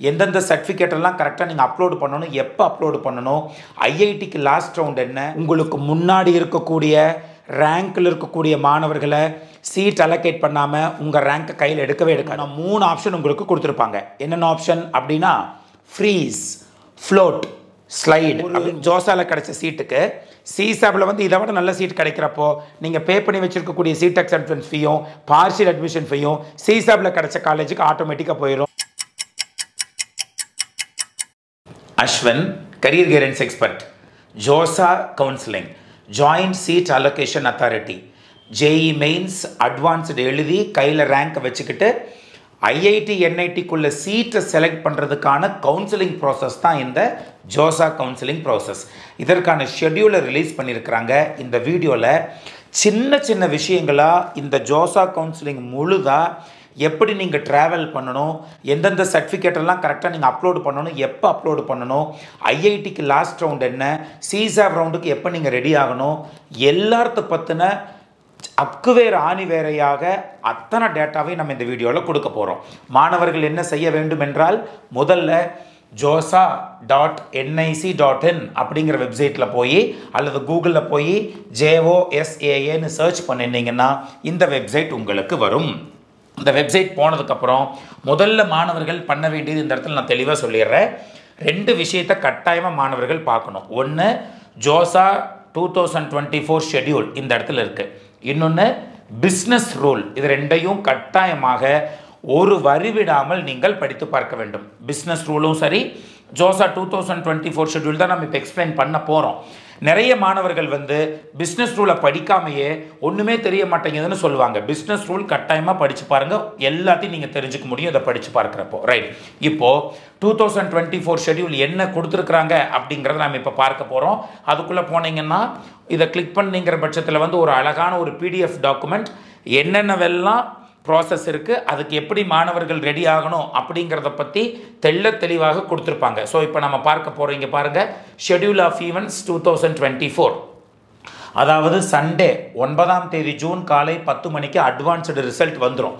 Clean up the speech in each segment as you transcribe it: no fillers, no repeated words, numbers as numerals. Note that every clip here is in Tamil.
எந்தெந்த சர்டிஃபிகேட் எல்லாம் கரெக்டாக நீங்கள் அப்லோடு பண்ணணும், எப்போ அப்லோடு பண்ணணும், ஐஐடிக்கு லாஸ்ட் ரவுண்ட் என்ன, உங்களுக்கு முன்னாடி இருக்கக்கூடிய ரேங்க்கில் இருக்கக்கூடிய மாணவர்களை சீட் அலோகேட் பண்ணாமல் உங்கள் ரேங்க்கை கையில் எடுக்கவே எடுக்காது. 3 ஆப்ஷன் உங்களுக்கு கொடுத்துருப்பாங்க. என்னென்ன ஆப்ஷன் அப்படின்னா ஃப்ரீஸ், ஃப்ளோட், ஸ்லைடு. ஜோசாவில் கிடைச்ச சீட்டுக்கு சிசாபில் வந்து இதை விட நல்ல சீட் கிடைக்கிறப்போ நீங்கள் பே பண்ணி வச்சுருக்கக்கூடிய சீட் அக்செப்டன்ஸ் ஃபீயும் பார்ஷியல் அட்மிஷன் ஃபீயும் சிசாபில் கிடைச்ச காலேஜுக்கு ஆட்டோமேட்டிக்காக போயிடும். Ashwin, career guidance expert, JoSAA counselling, joint seat allocation authority, JEE mains advanced எழுதி கையில் ரேங்க்கை வச்சுக்கிட்டு ஐஐடி என்ஐடிக்குள்ளே சீட்டை செலக்ட் பண்ணுறதுக்கான கவுன்சிலிங் ப்ராசஸ் தான் இந்த ஜோசா கவுன்சிலிங் ப்ராசஸ். இதற்கான ஷெட்யூலை ரிலீஸ் பண்ணியிருக்கிறாங்க. இந்த வீடியோவில் சின்ன சின்ன விஷயங்களாக இந்த ஜோசா கவுன்சிலிங் முழுதாக எப்படி நீங்கள் ட்ராவல் பண்ணணும், எந்தெந்த சர்டிஃபிகேட்டெல்லாம் கரெக்டாக நீங்கள் அப்லோடு பண்ணணும், எப்போ அப்லோடு பண்ணணும், ஐஐடிக்கு லாஸ்ட் ரவுண்ட் என்ன, சிசாப் ரவுண்டுக்கு எப்போ நீங்கள் ரெடி ஆகணும், எல்லாத்த பற்றின அக்குவேர் ஆணி வேறையாக அத்தனை டேட்டாவை நம்ம இந்த வீடியோவில் கொடுக்க போகிறோம். மாணவர்கள் என்ன செய்ய வேண்டும் என்றால், முதல்ல josa.nic.in அப்படிங்கிற வெப்சைட்டில் போய் அல்லது கூகுளில் போய் JOSAAன்னு சர்ச் பண்ணினீங்கன்னா இந்த வெப்சைட் உங்களுக்கு வரும். இந்த வெப்சைட் போனதுக்கப்புறம் முதல்ல மாணவர்கள் பண்ண வேண்டியது இந்த இடத்துல நான் தெளிவாக சொல்லிடுறேன். 2 விஷயத்தை கட்டாயமாக மாணவர்கள் பார்க்கணும். ஒன்று, ஜோசா 2024 ஷெட்யூல் இந்த இடத்துல இருக்குது. இன்னொன்று, பிஸ்னஸ் ரூல். இது 2ஐயும் கட்டாயமாக ஒரு வரி விடாமல் நீங்கள் படித்து பார்க்க வேண்டும். பிஸ்னஸ் ரூலும் சரி, ஜோசா 2024 ஷெட்யூல் தான் நம்ம இப்போ எக்ஸ்பிளைன் பண்ண போகிறோம். நிறைய மாணவர்கள் வந்து பிஸ்னஸ் ரூலை படிக்காமையே ஒன்றுமே தெரிய மாட்டேங்குதுன்னு சொல்லுவாங்க. பிஸ்னஸ் ரூல் கட்டாயமாக படித்து பாருங்கள், எல்லாத்தையும் நீங்கள் தெரிஞ்சுக்க முடியும் இதை படித்து பார்க்குறப்போ. ரைட், இப்போது 2024 ஷெட்யூல் என்ன கொடுத்துருக்குறாங்க அப்படிங்கிறத நம்ம இப்போ பார்க்க போகிறோம். அதுக்குள்ளே போனீங்கன்னா இதை கிளிக் பண்ணிங்கிற பட்சத்தில் வந்து ஒரு அழகான ஒரு PDF டாக்குமெண்ட், என்னென்னவெல்லாம் ப்ராசஸ் இருக்குது, அதுக்கு எப்படி மாணவர்கள் ரெடி ஆகணும் அப்படிங்கிறத பற்றி தெளிவாக கொடுத்துருப்பாங்க. ஸோ இப்போ நம்ம பார்க்க போகிறோம். இங்கே பாருங்கள், ஷெட்யூல் ஆஃப் ஈவெண்ட்ஸ் 2024. அதாவது சண்டே 9ஆம் தேதி ஜூன் காலை 10 மணிக்கு அட்வான்ஸ்டு ரிசல்ட் வந்துடும்.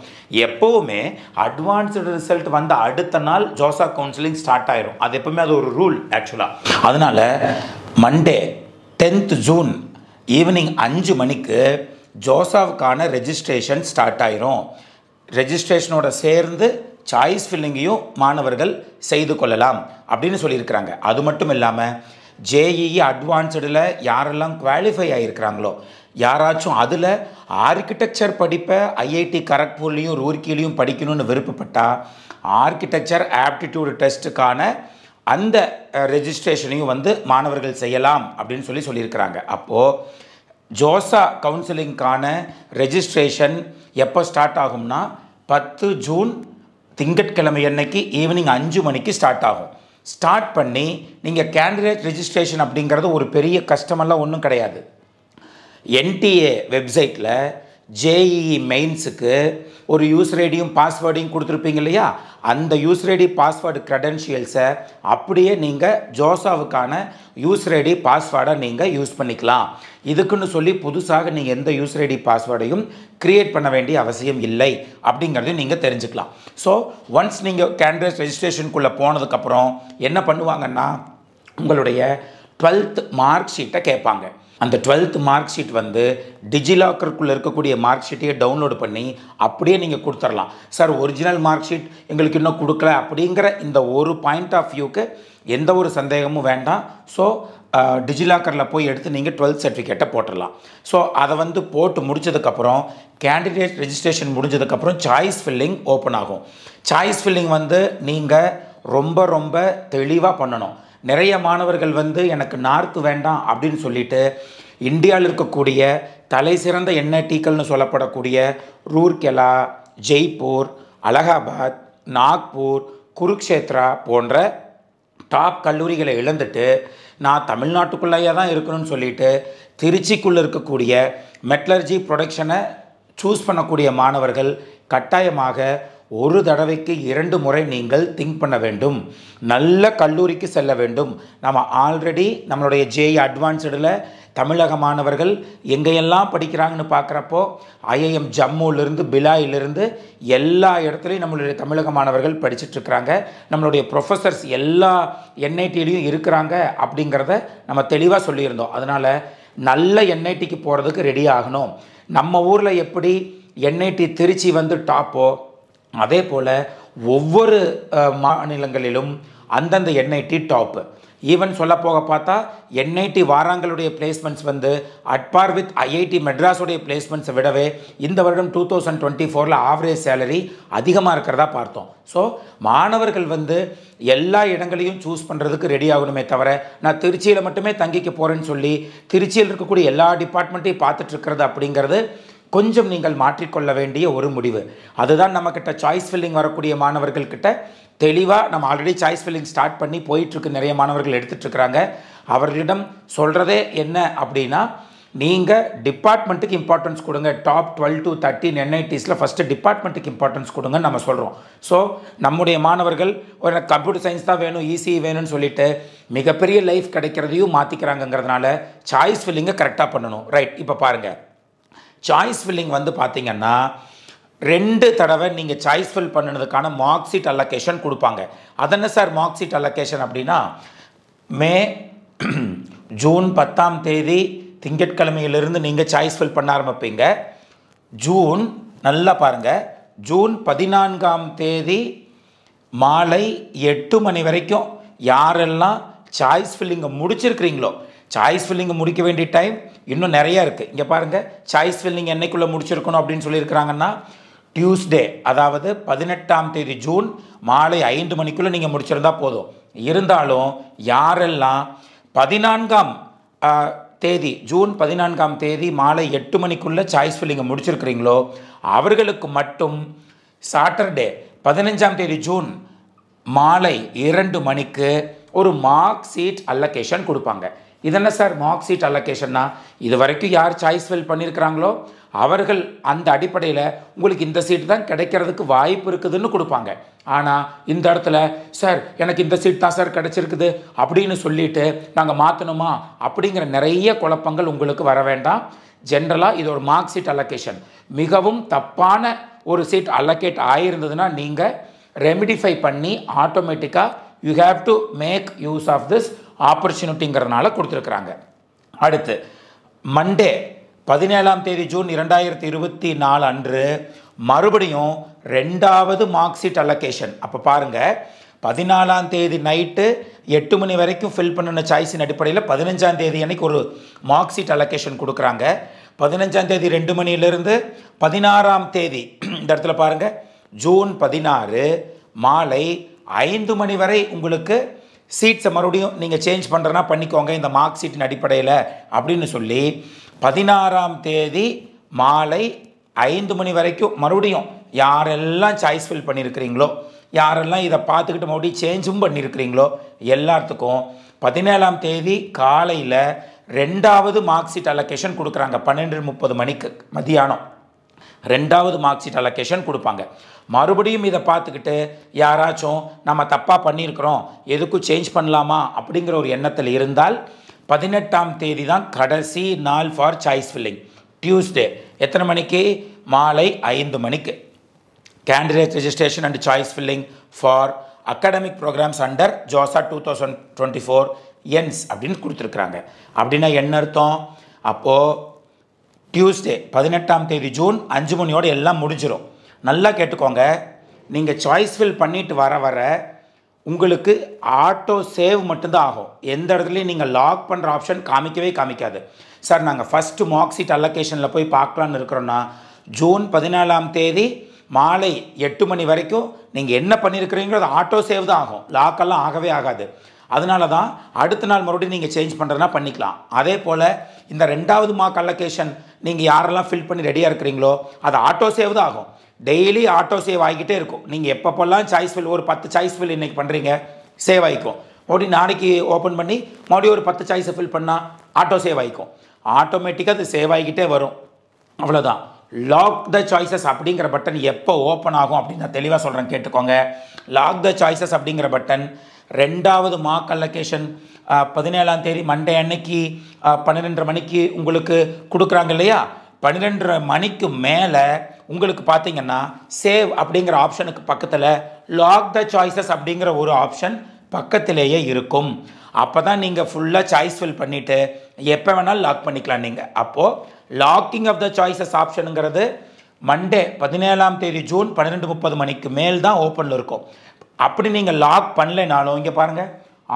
எப்போவுமே அட்வான்ஸ்டு ரிசல்ட் வந்த அடுத்த நாள் ஜோசா கவுன்சிலிங் ஸ்டார்ட் ஆயிரும். அது எப்பவுமே அது ஒரு ரூல் ஆக்சுவலாக. அதனால் மண்டே 10th ஜூன் ஈவினிங் 5 மணிக்கு ஜோசாவுக்கான ரெஜிஸ்ட்ரேஷன் ஸ்டார்ட் ஆயிரும். ரெஜிஸ்ட்ரேஷனோட சேர்ந்து சாய்ஸ் ஃபில்லிங்கையும் மாணவர்கள் செய்து கொள்ளலாம் அப்படின்னு சொல்லியிருக்கிறாங்க. அது மட்டும் இல்லாமல் ஜேஇஇ அட்வான்ஸ்டில் யாரெல்லாம் குவாலிஃபை ஆகியிருக்கிறாங்களோ, யாராச்சும் அதில் ஆர்கிடெக்சர் படிப்பை ஐஐடி கரக்பூர்லேயும் ரூர்க்கிலையும் படிக்கணும்னு விருப்பப்பட்டால் ஆர்கிடெக்சர் ஆப்டிடியூடு டெஸ்ட்டுக்கான அந்த ரெஜிஸ்ட்ரேஷனையும் வந்து மாணவர்கள் செய்யலாம் அப்படின்னு சொல்லியிருக்கிறாங்க. அப்போது ஜோசா கவுன்சிலிங்கான ரெஜிஸ்ட்ரேஷன் எப்போ ஸ்டார்ட் ஆகும்னா 10 ஜூன் திங்கட்கிழமை அன்னைக்கு ஈவினிங் 5 மணிக்கு ஸ்டார்ட் ஆகும். ஸ்டார்ட் பண்ணி நீங்கள் கேண்டிடேட் ரெஜிஸ்ட்ரேஷன் அப்படிங்கிறது ஒரு பெரிய கஷ்டமெல்லாம் ஒன்றும் கிடையாது. NTA வெப்சைட்டில் ஜேஇஇ மெயின்ஸுக்கு ஒரு யூசர் ஐடியும் பாஸ்வேர்டையும் கொடுத்துருப்பீங்க இல்லையா, அந்த யூசர் ஐடி பாஸ்வேர்டு க்ரெடென்ஷியல்ஸை அப்படியே நீங்கள் ஜோசாவுக்கான யூசர் ஐடி பாஸ்வேர்டை நீங்கள் யூஸ் பண்ணிக்கலாம். இதுக்குன்னு சொல்லி புதுசாக நீங்கள் எந்த யூசர் ஐடி பாஸ்வேர்டையும் க்ரியேட் பண்ண வேண்டிய அவசியம் இல்லை அப்படிங்கிறதையும் நீங்கள் தெரிஞ்சுக்கலாம். ஸோ ஒன்ஸ் நீங்கள் கேண்டிடேட் ரெஜிஸ்ட்ரேஷனுக்குள்ளே போனதுக்கப்புறம் என்ன பண்ணுவாங்கன்னா, உங்களுடைய 12th மார்க் ஷீட்டை கேட்பாங்க. அந்த 12th மார்க் ஷீட் வந்து டிஜிலாக்கருக்குள்ளே இருக்கக்கூடிய மார்க் ஷீட்டையே டவுன்லோடு பண்ணி அப்படியே நீங்கள் கொடுத்துடலாம். சார், ஒரிஜினல் மார்க் ஷீட் எங்களுக்கு இன்னும் கொடுக்கல அப்படிங்கிற இந்த ஒரு பாயிண்ட் ஆஃப் வியூக்கு எந்த ஒரு சந்தேகமும் வேண்டாம். ஸோ டிஜிலாக்கரில் போய் எடுத்து நீங்கள் 12th சர்டிஃபிகேட்டை போட்டுடலாம். ஸோ அதை வந்து போட்டு முடித்ததுக்கப்புறம் கேண்டிடேட் ரெஜிஸ்ட்ரேஷன் முடிஞ்சதுக்கப்புறம் சாய்ஸ் ஃபில்லிங் ஓப்பன் ஆகும். சாய்ஸ் ஃபில்லிங் வந்து நீங்கள் ரொம்ப தெளிவாக பண்ணணும். நிறைய மாணவர்கள் வந்து எனக்கு நார்த்து வேண்டாம் அப்படின்னு சொல்லிட்டு இந்தியாவில் இருக்கக்கூடிய தலை சிறந்த என்ஐடிக்கள்னு சொல்லப்படக்கூடிய ரூர்கெலா, ஜெய்ப்பூர், அலகாபாத், நாக்பூர், குருக்ஷேத்ரா போன்ற டாப் கல்லூரிகளை இழந்துட்டு நான் தமிழ்நாட்டுக்குள்ளேயே தான் இருக்கணும்னு சொல்லிட்டு திருச்சிக்குள்ளே இருக்கக்கூடிய மெட்டலர்ஜி ப்ரொடக்ஷனை சூஸ் பண்ணக்கூடிய மாணவர்கள் கட்டாயமாக ஒரு தடவைக்கு 2 முறை நீங்கள் திங்க் பண்ண வேண்டும். நல்ல கல்லூரிக்கு செல்ல வேண்டும். நம்ம ஆல்ரெடி நம்மளுடைய ஜேஇ அட்வான்ஸ்டில் தமிழக மாணவர்கள் எங்கெல்லாம் படிக்கிறாங்கன்னு பார்க்குறப்போ ஐஐஎம் ஜம்முவிலிருந்து பிலாயிலிருந்து எல்லா இடத்துலையும் நம்மளுடைய தமிழக மாணவர்கள் படிச்சுட்ருக்குறாங்க. நம்மளுடைய ப்ரொஃபஸர்ஸ் எல்லா என்ஐடிலையும் இருக்கிறாங்க அப்படிங்கிறத நம்ம தெளிவாக சொல்லியிருந்தோம். அதனால் நல்ல என்ஐடிக்கு போகிறதுக்கு ரெடி ஆகணும். நம்ம ஊரில் எப்படி என்ஐடி திருச்சி வந்து டாப்போ அதே போல் ஒவ்வொரு மாநிலங்களிலும் அந்தந்த என்ஐடி டாப்பு. ஈவன் சொல்ல போக பார்த்தா என்ஐடி வாராங்களுடைய பிளேஸ்மெண்ட்ஸ் வந்து அட்பார் வித் ஐஐடி மெட்ராஸுடைய பிளேஸ்மெண்ட்ஸை விடவே இந்த வருடம் 2024 ஆவரேஜ் சேலரி அதிகமாக இருக்கிறதா பார்த்தோம். ஸோ மாணவர்கள் வந்து எல்லா இடங்களையும் சூஸ் பண்ணுறதுக்கு ரெடி ஆகணுமே தவிர நான் திருச்சியில் மட்டுமே தங்கிக்க போகிறேன்னு சொல்லி திருச்சியில் இருக்கக்கூடிய எல்லா டிபார்ட்மெண்ட்டையும் பார்த்துட்ருக்கிறது அப்படிங்கிறது கொஞ்சம் நீங்கள் மாற்றிக்கொள்ள வேண்டிய ஒரு முடிவு. அதுதான் நம்மக்கிட்ட சாய்ஸ் ஃபில்லிங் வரக்கூடிய மாணவர்கள்கிட்ட தெளிவாக நம்ம ஆல்ரெடி சாய்ஸ் ஃபில்லிங் ஸ்டார்ட் பண்ணி போயிட்டுருக்கு. நிறைய மாணவர்கள் எடுத்துகிட்ருக்குறாங்க. அவர்களிடம் சொல்கிறதே என்ன அப்படின்னா, நீங்கள் டிபார்ட்மெண்ட்டுக்கு இம்பார்ட்டன்ஸ் கொடுங்க. டாப் 12 to 13 என்ஐடிஸில் ஃபஸ்ட்டு டிபார்ட்மெண்ட்டுக்கு இம்பார்ட்டன்ஸ் கொடுங்கன்னு நம்ம சொல்கிறோம். ஸோ நம்முடைய மாணவர்கள் ஒரு கம்ப்யூட்டர் சயின்ஸ் தான் வேணும், ஈஸி வேணும்னு சொல்லிட்டு மிகப்பெரிய லைஃப் கிடைக்கிறதையும் மாற்றிக்கிறாங்கங்கிறதுனால சாய்ஸ் ஃபில்லிங்கை கரெக்டாக பண்ணணும். ரைட், இப்போ பாருங்கள், சாய்ஸ் ஃபில்லிங் வந்து பார்த்திங்கன்னா 2 தடவை நீங்கள் சாய்ஸ் ஃபில் பண்ணினதுக்கான மார்க் ஷீட் அலோகேஷன் கொடுப்பாங்க. அதென்ன சார் மார்க் ஷீட் அலோகேஷன் அப்படின்னா, ஜூன் 10ஆம் தேதி திங்கட்கிழமையிலிருந்து நீங்கள் சாய்ஸ் ஃபில் பண்ண ஆரம்பிப்பீங்க. ஜூன் நல்லா பாருங்கள், ஜூன் 14ஆம் தேதி மாலை 8 மணி வரைக்கும் யாரெல்லாம் சாய்ஸ் ஃபில்லிங்கை முடிச்சிருக்கிறீங்களோ, சாய்ஸ் ஃபில்லிங்கை முடிக்க வேண்டிய டைம் இன்னும் நிறையா இருக்குது. இங்கே பாருங்கள், சாய்ஸ் ஃபில்லிங் என்னைக்குள்ளே முடிச்சிருக்கணும் அப்படின்னு சொல்லியிருக்கிறாங்கன்னா டியூஸ்டே, அதாவது 18ஆம் தேதி ஜூன் மாலை 5 மணிக்குள்ளே நீங்கள் முடிச்சிருந்தா போதும். இருந்தாலும் யாரெல்லாம் 14ஆம் தேதி ஜூன் 14ஆம் தேதி மாலை 8 மணிக்குள்ளே சாய்ஸ் ஃபில்லிங்கை முடிச்சிருக்கிறீங்களோ அவர்களுக்கு மட்டும் சாட்டர்டே 15ஆம் தேதி ஜூன் மாலை 2 மணிக்கு ஒரு மார்க் ஷீட் அலோகேஷன் கொடுப்பாங்க. இதென்ன சார் மார்க் ஷீட் அலோகேஷன்னா, இது வரைக்கும் யார் சாய்ஸ் ஃபில் பண்ணியிருக்கிறாங்களோ அவர்கள் அந்த அடிப்படையில் உங்களுக்கு இந்த சீட் தான் கிடைக்கிறதுக்கு வாய்ப்பு இருக்குதுன்னு கொடுப்பாங்க. ஆனால் இந்த இடத்துல சார் எனக்கு இந்த சீட் தான் சார் கிடச்சிருக்குது அப்படின்னு சொல்லிட்டு நாங்கள் மாற்றணுமா அப்படிங்கிற நிறைய குழப்பங்கள் உங்களுக்கு வர வேண்டாம். ஜென்ரலாக இது ஒரு மார்க் ஷீட் அலோகேஷன். மிகவும் தப்பான ஒரு சீட் அலோகேட் ஆகியிருந்ததுன்னா நீங்கள் ரெமிடிஃபை பண்ணி ஆட்டோமேட்டிக்காக you have to make use of this ஆப்பர்ச்சுனிட்டிங்கிறதுனால கொடுத்துருக்குறாங்க. அடுத்து மண்டே 17ஆம் தேதி ஜூன் 2024 அன்று மறுபடியும் 2வது மார்க் ஷீட் அலோகேஷன். அப்போ பாருங்கள், 14ஆம் தேதி நைட்டு 8 மணி வரைக்கும் ஃபில் பண்ணின சாய்ஸின் அடிப்படையில் 15ஆம் தேதி அன்னைக்கு ஒரு மார்க் ஷீட் அலோகேஷன் கொடுக்குறாங்க. 15ஆம் தேதி 2 மணியிலிருந்து 16ஆம் தேதி இந்த இடத்துல பாருங்கள், ஜூன் 16 மாலை 5 மணி வரை உங்களுக்கு சீட்ஸை மறுபடியும் நீங்கள் சேஞ்ச் பண்ணுறனா பண்ணிக்கோங்க இந்த மார்க் ஷீட்டின் அடிப்படையில் அப்படின்னு சொல்லி 16ஆம் தேதி மாலை 5 மணி வரைக்கும் மறுபடியும் யாரெல்லாம் சாய்ஸ் ஃபில் பண்ணியிருக்கிறீங்களோ, யாரெல்லாம் இதை பார்த்துக்கிட்டு மறுபடியும் சேஞ்சும் பண்ணியிருக்கிறீங்களோ எல்லாத்துக்கும் 17ஆம் தேதி காலையில் 2வது மார்க் ஷீட் அலோகேஷன் கொடுக்குறாங்க. 12:30 மணிக்கு மதியானம் 2வது மார்க் ஷீட் அலோகேஷன் கொடுப்பாங்க. மறுபடியும் இதை பார்த்துக்கிட்டு யாராச்சும் நம்ம தப்பாக பண்ணியிருக்கிறோம், எதுக்கும் சேஞ்ச் பண்ணலாமா அப்படிங்கிற ஒரு எண்ணத்தில் இருந்தால் 18ஆம் தேதி தான் கடைசி நாள் ஃபார் சாய்ஸ் ஃபில்லிங். டியூஸ்டே எத்தனை மணிக்கு? மாலை 5 மணிக்கு. Candidate registration and choice filling for academic programmes under JoSAA 2024 ends அப்படின்னு கொடுத்துருக்குறாங்க. அப்படின்னா என்ன அர்த்தம்? அப்போது டியூஸ்டே 18ஆம் தேதி ஜூன் 5 மணியோடு எல்லாம் முடிஞ்சிடும். நல்லா கேட்டுக்கோங்க, நீங்கள் சாய்ஸ் ஃபில் பண்ணிட்டு வர உங்களுக்கு ஆட்டோ சேவ் மட்டும்தான் ஆகும். எந்த இடத்துலையும் நீங்கள் லாக் பண்ணுற ஆப்ஷன் காமிக்கவே காமிக்காது. சார் நாங்கள் ஃபஸ்ட்டு மார்க் ஷீட் அலோகேஷனில் போய் பார்க்கலான்னு இருக்கிறோன்னா ஜூன் 14ஆம் தேதி மாலை 8 மணி வரைக்கும் நீங்கள் என்ன பண்ணியிருக்கிறீங்களோ அது ஆட்டோ சேவ் தான் ஆகும், லாக்கெல்லாம் ஆகவே ஆகாது. அதனால தான் அடுத்த நாள் மறுபடியும் நீங்கள் சேஞ்ச் பண்ணுறதுனா பண்ணிக்கலாம். அதே போல் இந்த 2வது மார்க் அலோகேஷன் நீங்கள் யாரெல்லாம் ஃபில் பண்ணி ரெடியாக இருக்கிறீங்களோ அது ஆட்டோ சேவ் தான் ஆகும். டெய்லி ஆட்டோ சேவ் ஆகிக்கிட்டே இருக்கும். நீங்கள் எப்பப்போல்லாம் சாய்ஸ் ஃபில் ஒரு 10 சாய்ஸ் ஃபில் இன்றைக்கி பண்ணுறீங்க சேவ் ஆகிக்கும். மறுபடியும் நாளைக்கு ஓப்பன் பண்ணி மறுபடியும் ஒரு 10 சாய்ஸை ஃபில் பண்ணால் ஆட்டோ சேவ் ஆகிக்கும். ஆட்டோமேட்டிக்காக அது சேவ் ஆகிக்கிட்டே வரும். அவ்வளோதான். லாக் த சாய்ஸஸ் அப்படிங்கிற பட்டன் எப்போ ஓப்பன் ஆகும் அப்படின்னு நான் தெளிவாக சொல்கிறேன், கேட்டுக்கோங்க. லாக் த சாய்ஸஸ் அப்படிங்கிற பட்டன் ரெண்டாவது மார்க் அலோகேஷன் 17ஆம் தேதி மண்டே அன்னைக்கு 12:30 மணிக்கு உங்களுக்கு கொடுக்குறாங்க இல்லையா? 12:30 மணிக்கு மேலே உங்களுக்கு பார்த்தீங்கன்னா சேவ் அப்படிங்கிற ஆப்ஷனுக்கு பக்கத்தில் லாக் த சாய்ஸஸ் அப்படிங்கிற ஒரு ஆப்ஷன் பக்கத்திலேயே இருக்கும். அப்போ தான் நீங்கள் ஃபுல்லாக சாய்ஸ் ஃபில் பண்ணிவிட்டு எப்போ வேணாலும் லாக் பண்ணிக்கலாம். நீங்கள் அப்போது லாக்கிங் ஆஃப் த சாய்ஸஸ் ஆப்ஷனுங்கிறது மண்டே 17ஆம் தேதி ஜூன் 12:30 மணிக்கு மேல் தான் ஓப்பனில் இருக்கும். அப்படி நீங்கள் லாக் பண்ணலைனாலும் இங்கே பாருங்கள்,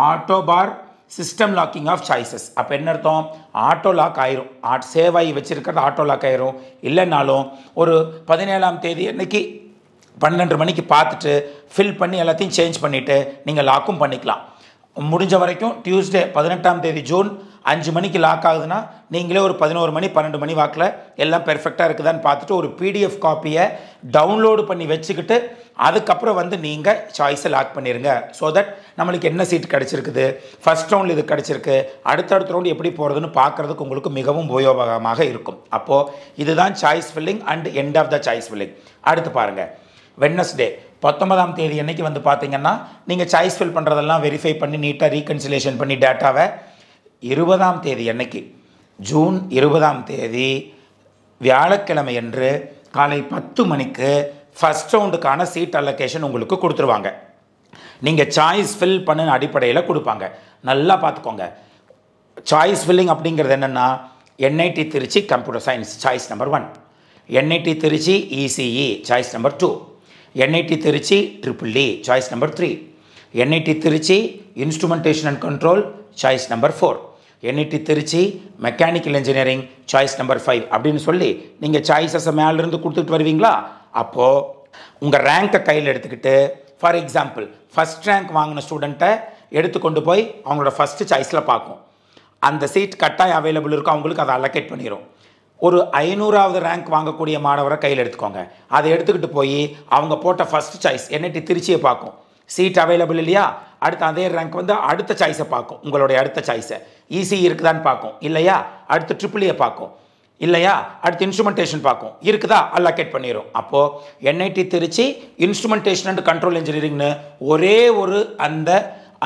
auto for system locking of choices. அப்போ என்ன அர்த்தம்? ஆட்டோ லாக் ஆயிரும். சேவ் ஆகி வச்சுருக்கிறது ஆட்டோ லாக் ஆயிரும். இல்லைனாலும் ஒரு 17ஆம் தேதி அன்னைக்கு 12 மணிக்கு பார்த்துட்டு ஃபில் பண்ணி எல்லாத்தையும் சேஞ்ச் பண்ணிவிட்டு நீங்கள் லாக்கும் பண்ணிக்கலாம். முடிஞ்ச வரைக்கும் டியூஸ்டே 18ஆம் தேதி ஜூன் 5 மணிக்கு லாக் ஆகுதுன்னா நீங்களே ஒரு 11 மணி 12 மணி வாக்கில் எல்லாம் பெர்ஃபெக்டாக இருக்குதான்னு பார்த்துட்டு ஒரு பிடிஎஃப் காப்பியை டவுன்லோடு பண்ணி வச்சுக்கிட்டு அதுக்கப்புறம் வந்து நீங்கள் சாய்ஸை லாக் பண்ணிடுங்க. ஸோ தட் நம்மளுக்கு என்ன சீட் கிடச்சிருக்குது, ஃபஸ்ட் ரவுண்டில் இது கிடச்சிருக்கு, அடுத்தடுத்த ரவுண்டு எப்படி போகிறதுன்னு பார்க்குறதுக்கு உங்களுக்கு மிகவும் உபயோகமாக இருக்கும். அப்போது இதுதான் choice filling and end of the choice filling. அடுத்து பாருங்கள், வெட்னஸ்டே 19ஆம் தேதி அன்னைக்கு வந்து பார்த்தீங்கன்னா நீங்கள் சாய்ஸ் ஃபில் பண்ணுறதெல்லாம் வெரிஃபை பண்ணி நீட்டாக ரீகன்சிலேஷன் பண்ணி டேட்டாவை 20ஆம் தேதி அன்னைக்கு ஜூன் 20ஆம் தேதி வியாழக்கிழமை அன்று காலை 10 மணிக்கு ஃபஸ்ட் ரவுண்டுக்கான சீட் அலோகேஷன் உங்களுக்கு கொடுத்துருவாங்க. நீங்கள் சாய்ஸ் ஃபில் பண்ண அடிப்படையில் கொடுப்பாங்க. நல்லா பார்த்துக்கோங்க. சாய்ஸ் ஃபில்லிங் அப்படிங்கிறது என்னென்னா NIT Trichy computer science choice number 1, NIT Trichy ECE choice number 2, NIT Trichy EEE choice number 3, NIT Trichy instrumentation and control choice number 4, NIT Trichy mechanical engineering choice number 5 அப்படின்னு சொல்லி நீங்கள் சாய்ஸஸை மேலேருந்து கொடுத்துட்டு வருவீங்களா? அப்போது உங்கள் ரேங்கை கையில் எடுத்துக்கிட்டு ஃபார் எக்ஸாம்பிள் ஃபஸ்ட் ரேங்க் வாங்கின ஸ்டூடெண்ட்டை எடுத்துக்கொண்டு போய் அவங்களோட ஃபஸ்ட்டு சாய்ஸில் பார்க்கும். அந்த சீட் கட்டாயம் அவைலபிள் இருக்கும், அவங்களுக்கு அதை அலோகேட் பண்ணிடும். ஒரு 500வது ரேங்க் வாங்கக்கூடிய மாணவரை கையில் எடுத்துக்கோங்க. அதை எடுத்துக்கிட்டு போய் அவங்க போட்ட ஃபஸ்ட் சாய்ஸ் NIT திருச்சியை பார்க்கும். சீட் அவைலபிள் இல்லையா? அடுத்து அதே ரேங்க் வந்து அடுத்த சாய்ஸை பார்க்கும். உங்களுடைய அடுத்த சாய்ஸை ECE இருக்குதான்னு பார்க்கும். இல்லையா? அடுத்து EEE பார்க்கும். இல்லையா? அடுத்து இன்ஸ்ட்ருமெண்டேஷன் பார்க்கும். இருக்குதா? அலோகேட் பண்ணிடும். அப்போது NIT Trichy instrumentation and control இன்ஜினியரிங்னு ஒரே ஒரு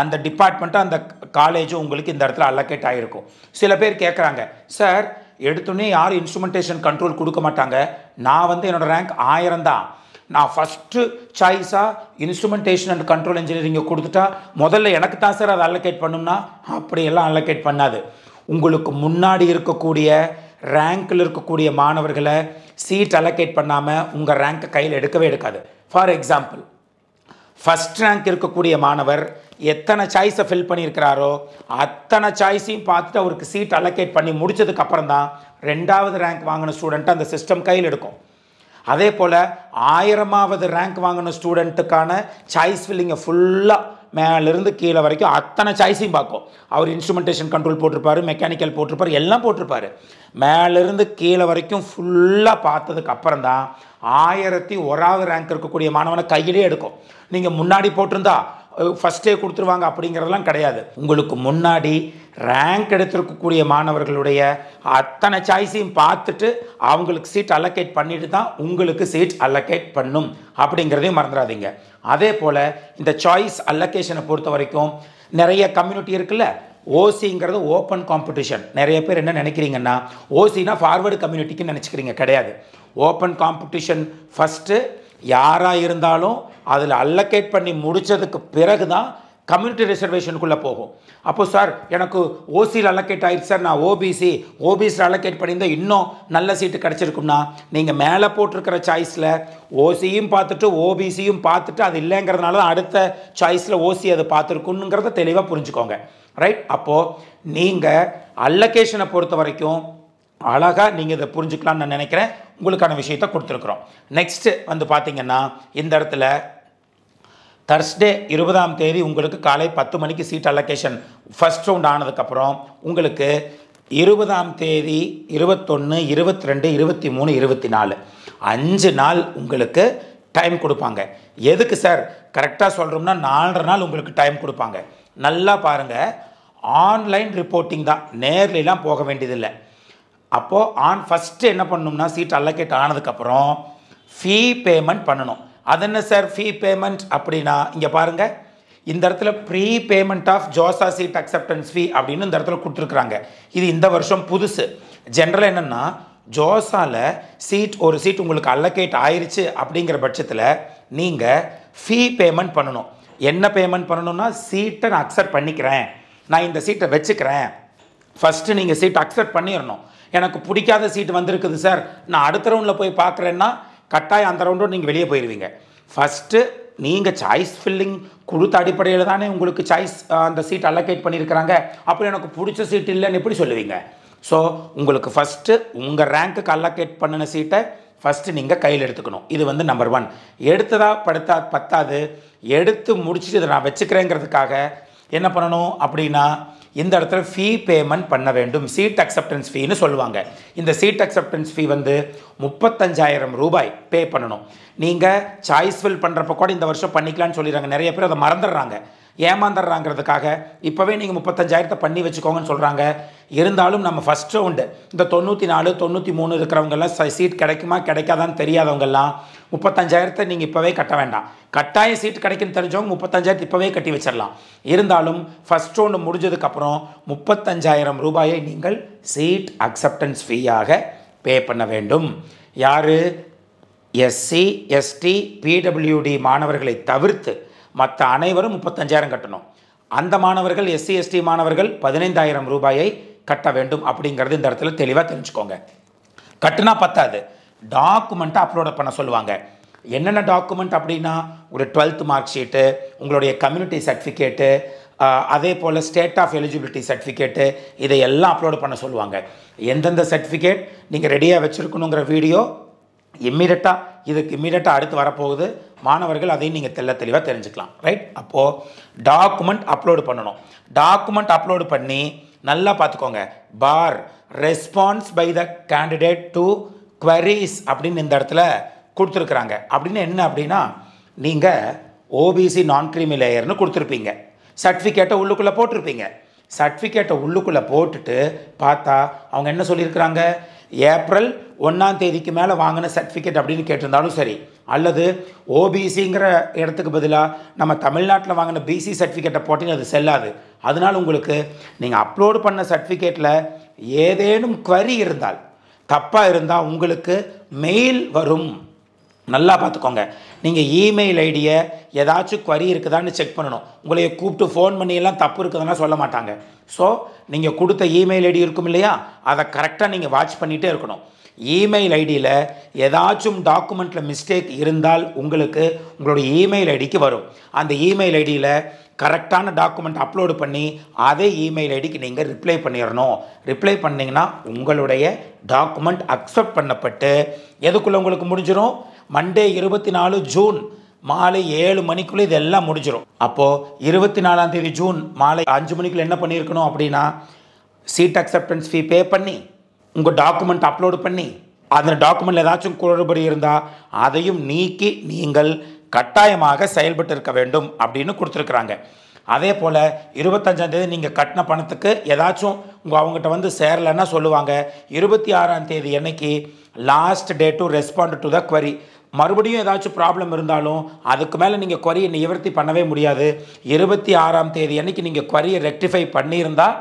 அந்த டிபார்ட்மெண்ட்டு அந்த காலேஜும் உங்களுக்கு இந்த இடத்துல அலோகேட் ஆகிருக்கும். சில பேர் கேட்குறாங்க, சார் எடுத்தோடனே யாரும் இன்ஸ்ட்ருமெண்டேஷன் கண்ட்ரோல் கொடுக்க மாட்டாங்க, நான் வந்து என்னோடய ரேங்க் 1000 தான், நான் ஃபஸ்ட்டு சாய்ஸாக இன்ஸ்ட்ருமெண்டேஷன் அண்ட் கண்ட்ரோல் இன்ஜினியரிங்கை கொடுத்துட்டா முதல்ல எனக்கு தான் சார் அதை அலோகேட் பண்ணும்னா அப்படியெல்லாம் அலோகேட் பண்ணாது. உங்களுக்கு முன்னாடி இருக்கக்கூடிய ரேங்க்கில் இருக்கக்கூடிய மாணவர்களை சீட் அலோகேட் பண்ணாமல் உங்கள் ரேங்க்கை கையில் எடுக்காது. ஃபார் எக்ஸாம்பிள் ஃபஸ்ட் ரேங்க் இருக்கக்கூடிய மாணவர் எத்தனை சாய்ஸை ஃபில் பண்ணியிருக்கிறாரோ அத்தனை சாய்ஸையும் பார்த்துட்டு அவருக்கு சீட் அலோகேட் பண்ணி முடிச்சதுக்கப்புறம் தான் 2வது ரேங்க் வாங்கின ஸ்டூடெண்ட்டை அந்த சிஸ்டம் கையில் எடுக்கும். அதே போல் 1000வது ரேங்க் வாங்கின ஸ்டூடெண்ட்டுக்கான சாய்ஸ் ஃபில்லிங்கை ஃபுல்லாக மேலேருந்து கீழே வரைக்கும் அத்தனை சாய்ஸையும் பார்க்கும். அவர் இன்ஸ்ட்ருமெண்டேஷன் கண்ட்ரோல் போட்டிருப்பார், மெக்கானிக்கல் போட்டிருப்பார், எல்லாம் போட்டிருப்பார். மேலேருந்து கீழே வரைக்கும் ஃபுல்லாக பார்த்ததுக்கு அப்புறம் தான் 1001வது ரேங்க் இருக்கக்கூடிய மாணவனை கையிலே எடுக்கும். நீங்கள் முன்னாடி போட்டிருந்தா ஃபஸ்ட்டே கொடுத்துருவாங்க அப்படிங்கிறதெல்லாம் கிடையாது. உங்களுக்கு முன்னாடி ரேங்க் எடுத்திருக்கக்கூடிய மாணவர்களுடைய அத்தனை சாய்ஸையும் பார்த்துட்டு அவங்களுக்கு சீட் அலோகேட் பண்ணிட்டு தான் உங்களுக்கு சீட் அலோகேட் பண்ணும் அப்படிங்கிறதையும் மறந்துடாதீங்க. அதே போல் இந்த சாய்ஸ் அலோகேஷனை பொறுத்த வரைக்கும் நிறைய கம்யூனிட்டி இருக்குல்ல. ஓசிங்கிறது ஓப்பன் காம்படிஷன். நிறைய பேர் என்ன நினைக்கிறீங்கன்னா ஓசினா ஃபார்வர்டு கம்யூனிட்டிக்குன்னு நினச்சிக்கிறீங்க. கிடையாது. ஓப்பன் காம்படிஷன் ஃபஸ்ட்டு யாராக இருந்தாலும் அதில் அலோகேட் பண்ணி முடித்ததுக்கு பிறகு தான் கம்யூனிட்டி ரிசர்வேஷனுக்குள்ளே போகும். அப்போது சார் எனக்கு ஓசியில் அலோகேட் ஆகிடுச்சு சார், நான் ஓபிசியில் அலோகேட் பண்ணியிருந்தால் இன்னும் நல்ல சீட்டு கிடச்சிருக்குன்னா நீங்கள் மேலே போட்டிருக்கிற சாய்ஸில் ஓசியும் பார்த்துட்டு ஓபிசியும் பார்த்துட்டு அது இல்லைங்கிறதுனால தான் அடுத்த சாய்ஸில் ஓசி அது பார்த்துருக்குங்கிறத தெளிவாக புரிஞ்சுக்கோங்க. ரைட்? அப்போது நீங்கள் அலோகேஷனை பொறுத்த வரைக்கும் அழகாக நீங்கள் இதை புரிஞ்சுக்கலான்னு நான் நினைக்கிறேன். உங்களுக்கான விஷயத்தை கொடுத்துருக்குறோம். நெக்ஸ்ட்டு வந்து பார்த்தீங்கன்னா இந்த இடத்துல தர்ஸ்டே 20ஆம் தேதி உங்களுக்கு காலை 10 மணிக்கு சீட் அலோகேஷன் ஃபஸ்ட் ரவுண்ட் ஆனதுக்கப்புறம் உங்களுக்கு 20ஆம் தேதி 21, 22, 23, 24 5 நாள் உங்களுக்கு டைம் கொடுப்பாங்க. எதுக்கு சார் கரெக்டாக சொல்கிறோம்னா 4.5 நாள் உங்களுக்கு டைம் கொடுப்பாங்க. நல்லா பாருங்கள், ஆன்லைன் ரிப்போர்ட்டிங் தான், நேர்லாம் போக வேண்டியதில்லை. அப்போது ஃபஸ்ட்டு என்ன பண்ணணும்னா சீட் அலோகேட் ஆனதுக்கப்புறம் ஃபீ பேமெண்ட் பண்ணணும். அது என்ன சார் ஃபீ பேமெண்ட் அப்படின்னா இங்கே பாருங்கள், இந்த இடத்துல pre payment of JoSAA seat acceptance fee அப்படின்னு இந்த இடத்துல கொடுத்துருக்குறாங்க. இது இந்த வருஷம் புதுசு. ஜென்ரல் என்னென்னா ஜோசாவில் ஒரு சீட் உங்களுக்கு அல்லோகேட் ஆயிடுச்சு அப்படிங்கிற பட்சத்தில் நீங்கள் ஃபீ பேமெண்ட் பண்ணணும். என்ன பேமெண்ட் பண்ணணும்னா சீட்டை நான் அக்செப்ட் பண்ணிக்கிறேன், நான் இந்த சீட்டை வச்சுக்கிறேன். ஃபஸ்ட்டு நீங்கள் சீட் அக்செப்ட் பண்ணிடணும். எனக்கு பிடிக்காத சீட் வந்திருக்குது சார், நான் அடுத்த ரவுண்டில் போய் பார்க்குறேன்னா கட்டாயம் அந்த ரவுண்டோடு நீங்கள் வெளியே போயிடுவீங்க. ஃபஸ்ட்டு நீங்கள் சாய்ஸ் ஃபில்லிங் கொடுத்த அடிப்படையில் தானே உங்களுக்கு சாய்ஸ் அந்த சீட் அல்லோகேட் பண்ணியிருக்கிறாங்க. அப்படி எனக்கு பிடிச்ச சீட் இல்லைன்னு எப்படி சொல்லுவீங்க? ஸோ உங்களுக்கு ஃபஸ்ட்டு உங்கள் ரேங்க்குக்கு அல்லோகேட் பண்ணின சீட்டை ஃபஸ்ட்டு நீங்கள் கையில் எடுத்துக்கணும். இது வந்து நம்பர் 1. எடுத்ததா பத்தாது, எடுத்து முடிச்சுட்டு இதை நான் வச்சுக்கிறேங்கிறதுக்காக என்ன பண்ணணும் அப்படின்னா இந்த இடத்துல ஃபீ பேமெண்ட் பண்ண வேண்டும். சீட் அக்செப்டன்ஸ் ஃபீன்னு சொல்லுவாங்க. இந்த சீட் அக்செப்டன்ஸ் ஃபீ வந்து 35,000 ரூபாய் பே பண்ணணும். நீங்கள் சாய்ஸ் ஃபில் பண்ணுறப்ப கூட இந்த வருஷம் பண்ணிக்கலான்னு சொல்லிடுறாங்க. நிறைய பேர் அதை மறந்துடுறாங்க, ஏமாந்துடுறாங்கிறதுக்காக இப்போவே நீங்கள் 35,000 பண்ணி வச்சுக்கோங்கன்னு சொல்கிறாங்க. இருந்தாலும் நம்ம ஃபஸ்ட் ரவுண்டு இந்த 94, 93 இருக்கிறவங்கெல்லாம் சீட் கிடைக்குமா கிடைக்காதான்னு தெரியாதவங்கெல்லாம் 35,000 நீங்கள் இப்போவே கட்ட வேண்டாம். கட்டாய சீட் கிடைக்குன்னு தெரிஞ்சவங்க 35,000 இப்போவே கட்டி வச்சிடலாம். இருந்தாலும் ஃபஸ்ட் ரவுண்டு முடிஞ்சதுக்கப்புறம் 35,000 ரூபாயை நீங்கள் சீட் அக்செப்டன்ஸ் ஃபீயாக பே பண்ண வேண்டும். யார்? எஸ்சி, எஸ்டி, பிடபிள்யூடி மாணவர்களை தவிர்த்து மற்ற அனைவரும் 35,000 கட்டணும். அந்த மாணவர்கள் எஸ்சி, எஸ்டி மாணவர்கள் 15,000 ரூபாயை கட்ட வேண்டும் அப்படிங்கிறது இந்த இடத்துல தெளிவாக தெரிஞ்சுக்கோங்க. கட்டுனா பத்தாது, டாக்குமெண்ட்டை அப்லோட் பண்ண சொல்லுவாங்க. என்னென்ன டாக்குமெண்ட் அப்படின்னா ஒரு 12th மார்க் ஷீட்டு, உங்களுடைய கம்யூனிட்டி சர்டிஃபிகேட்டு, அதே போல் ஸ்டேட் ஆஃப் எலிஜிபிலிட்டி சர்டிஃபிகேட்டு, இதையெல்லாம் அப்லோட் பண்ண சொல்லுவாங்க. எந்தெந்த சர்டிஃபிகேட் நீங்கள் ரெடியாக வச்சுருக்கணுங்கிற வீடியோ இம்மீடியட்டாக அடுத்து வரப்போகுது. மாணவர்கள் அதையும் நீங்கள் தெளிவாக தெரிஞ்சுக்கலாம். ரைட்? அப்போது டாக்குமெண்ட் அப்லோடு பண்ணணும். டாக்குமெண்ட் அப்லோடு பண்ணி நல்லா பார்த்துக்கோங்க. For response by the candidate to queries அப்படின்னு இந்த இடத்துல கொடுத்துருக்குறாங்க. அப்படின்னு என்ன அப்படின்னா நீங்கள் ஓபிசி நான் கிரீமி லேயர்னு கொடுத்துருப்பீங்க, சர்டிஃபிகேட்டை உள்ளுக்குள்ளே போட்டிருப்பீங்க. சர்டிஃபிகேட்டை உள்ளுக்குள்ளே போட்டுட்டு பார்த்தா அவங்க என்ன சொல்லியிருக்கிறாங்க, ஏப்ரல் 1ஆம் தேதிக்கு மேலே வாங்கின சர்டிஃபிகேட் அப்படின்னு கேட்டிருந்தாலும் சரி, அல்லது ஓபிசிங்கிற இடத்துக்கு பதிலாக நம்ம தமிழ்நாட்டில் வாங்கின பிசி சர்டிஃபிகேட்டை போட்டிங்க அது செல்லாது. அதனால் உங்களுக்கு நீங்கள் அப்லோடு பண்ண சர்டிஃபிகேட்டில் ஏதேனும் query இருந்தால், தப்பாக இருந்தால் உங்களுக்கு மெயில் வரும். நல்லா பார்த்துக்கோங்க. நீங்கள் இமெயில் ஐடியை ஏதாச்சும் query இருக்குதான்னு செக் பண்ணணும். உங்களைய கூப்பிட்டு ஃபோன் பண்ணியெல்லாம் தப்பு இருக்குதுன்னா சொல்ல மாட்டாங்க. ஸோ நீங்கள் கொடுத்த இமெயில் ஐடி இருக்கும் இல்லையா, அதை கரெக்டாக நீங்கள் வாட்ச் பண்ணிகிட்டே இருக்கணும். இமெயில் ஐடியில் ஏதாச்சும் டாக்குமெண்ட்டில் மிஸ்டேக் இருந்தால் உங்களுக்கு உங்களுடைய இமெயில் ஐடிக்கு வரும். அந்த இமெயில் ஐடியில் கரெக்டான டாக்குமெண்ட் அப்லோடு பண்ணி அதே இமெயில் ஐடிக்கு நீங்கள் ரிப்ளை பண்ணிடணும். ரிப்ளை பண்ணிங்கன்னா உங்களுடைய டாக்குமெண்ட் அக்செப்ட் பண்ணப்பட்டு எதுக்குள்ளே உங்களுக்கு முடிஞ்சிடும், மண்டே 24 ஜூன் மாலை 7 மணிக்குள்ளே இதெல்லாம் முடிஞ்சிடும். அப்போது 24ஆம் தேதி ஜூன் மாலை 5 மணிக்குள்ளே என்ன பண்ணியிருக்கணும் அப்படின்னா சீட் அக்செப்டன்ஸ் ஃபீ பே பண்ணி உங்கள் டாக்குமெண்ட் அப்லோடு பண்ணி அந்த டாக்குமெண்ட் ஏதாச்சும் குளறுபடி இருந்தால் அதையும் நீக்கி நீங்கள் கட்டாயமாக செயல்பட்டு இருக்க வேண்டும் அப்படின்னு கொடுத்துருக்குறாங்க. அதே போல் 25ஆம் தேதி நீங்கள் கட்டின பணத்துக்கு ஏதாச்சும் அவங்ககிட்ட வந்து சேரலைன்னா சொல்லுவாங்க. 26ஆம் தேதி அன்னைக்கு last day to respond to the query. மறுபடியும் ஏதாச்சும் ப்ராப்ளம் இருந்தாலும் அதுக்கு மேலே நீங்கள் query நிவர்த்தி பண்ணவே முடியாது. 26ஆம் தேதி அன்னைக்கு நீங்கள் query ரெக்டிஃபை பண்ணியிருந்தால்